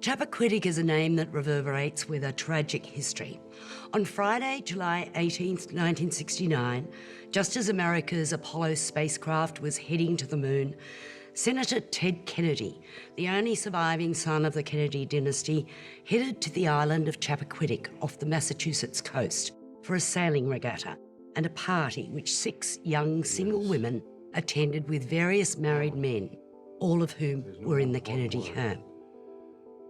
Chappaquiddick is a name that reverberates with a tragic history. On Friday, July 18th, 1969, just as America's Apollo spacecraft was heading to the moon, Senator Ted Kennedy, the only surviving son of the Kennedy dynasty, headed to the island of Chappaquiddick off the Massachusetts coast for a sailing regatta and a party which 6 young single women attended with various married men, all of whom were in the Kennedy camp.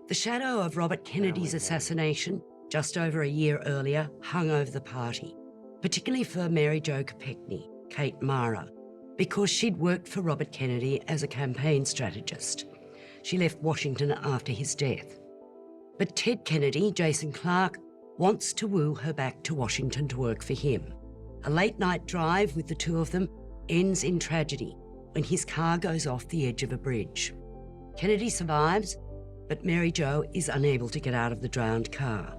The shadow of Robert Kennedy's assassination, just over a year earlier, hung over the party, particularly for Mary Jo Kopechne, Kate Mara, because she'd worked for Robert Kennedy as a campaign strategist. She left Washington after his death. But Ted Kennedy, Jason Clarke, wants to woo her back to Washington to work for him. A late-night drive with the two of them ends in tragedy when his car goes off the edge of a bridge. Kennedy survives, but Mary Jo is unable to get out of the drowned car.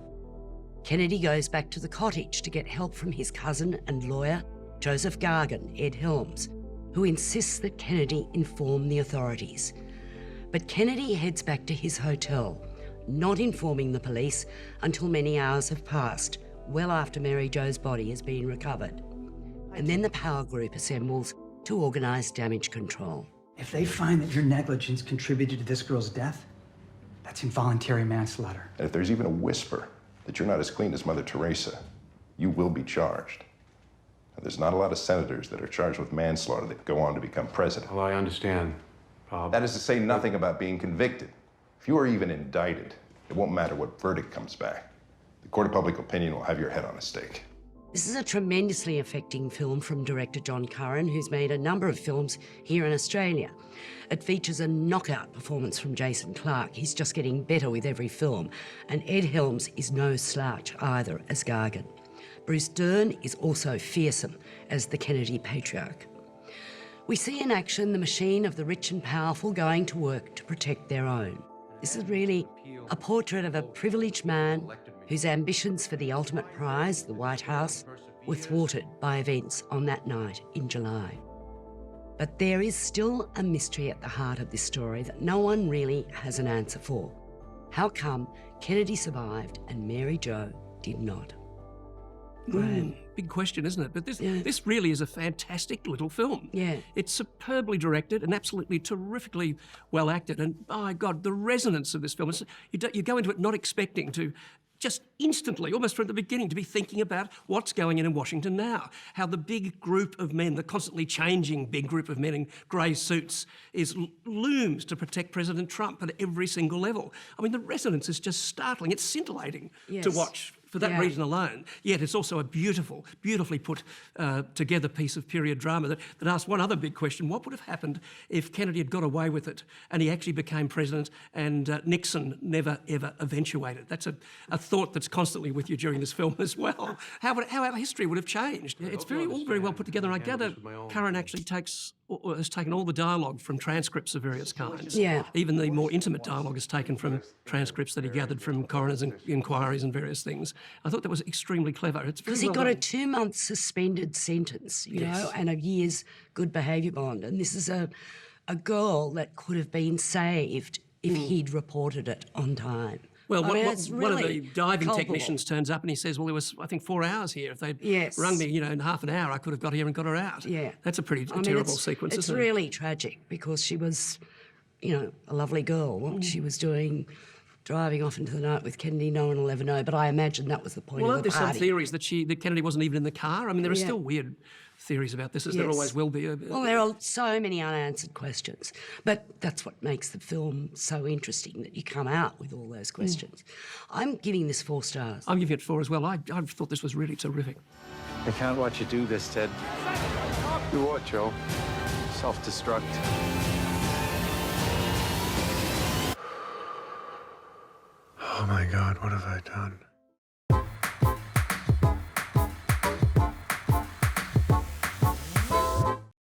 Kennedy goes back to the cottage to get help from his cousin and lawyer, Joseph Gargan, Ed Helms, who insists that Kennedy inform the authorities. But Kennedy heads back to his hotel, not informing the police until many hours have passed, well after Mary Jo's body has been recovered. And then the power group assembles to organise damage control. If they find that your negligence contributed to this girl's death, that's involuntary manslaughter. And if there's even a whisper that you're not as clean as Mother Teresa, you will be charged. And there's not a lot of senators that are charged with manslaughter that go on to become president. Well, I understand, Bob. That is to say nothing about being convicted. If you are even indicted, it won't matter what verdict comes back. The court of public opinion will have your head on a stake. This is a tremendously affecting film from director John Curran, who's made a number of films here in Australia. It features a knockout performance from Jason Clarke. He's just getting better with every film. And Ed Helms is no slouch either as Gargan. Bruce Dern is also fearsome as the Kennedy patriarch. We see in action the machine of the rich and powerful going to work to protect their own. This is really a portrait of a privileged man whose ambitions for the ultimate prize, the White House, were thwarted by events on that night in July. But there is still a mystery at the heart of this story that no one really has an answer for. How come Kennedy survived and Mary Jo did not? Big question, isn't it? But this really is a fantastic little film. Yeah. It's superbly directed and absolutely terrifically well acted. And my God, the resonance of this film, you go into it not expecting to just instantly, almost from the beginning, to be thinking about what's going on in Washington now, how the big group of men, the constantly changing big group of men in grey suits, looms to protect President Trump at every single level. I mean, the resonance is just startling. It's scintillating to watch for that reason alone. Yet it's also a beautifully put together piece of period drama that asks one other big question. What would have happened if Kennedy had got away with it and he actually became president and Nixon never, ever eventuated? That's a thought that's constantly with you during this film as well. How our history would have changed. It's all very well put together. And I gather Curran actually has taken all the dialogue from transcripts of various kinds. Yeah. Even the more intimate dialogue is taken from transcripts that he gathered from coroner's inquiries and various things. I thought that was extremely clever. It's because he got a 2-month suspended sentence, you know, and a year's good behaviour bond. And this is a girl that could have been saved if he'd reported it on time. Well, one of the diving culpable technicians turns up and he says, well, there was, I think, 4 hours here. If they'd rung me, in half an hour, I could have got here and got her out. Yeah. That's a pretty terrible sequence, isn't it? It's really tragic because she was, a lovely girl. What she was doing, driving off into the night with Kennedy, no one will ever know. But I imagine that was the point of the party. Well, aren't there some theories that Kennedy wasn't even in the car? I mean, there are still weird theories about this, as there always will be. Well, there are so many unanswered questions. But that's what makes the film so interesting, that you come out with all those questions. I'm giving this 4 stars. I'm giving it 4 as well. I thought this was really terrific. I can't watch you do this, Ted. Do what, Joe? Self-destruct. Oh my God, what have I done?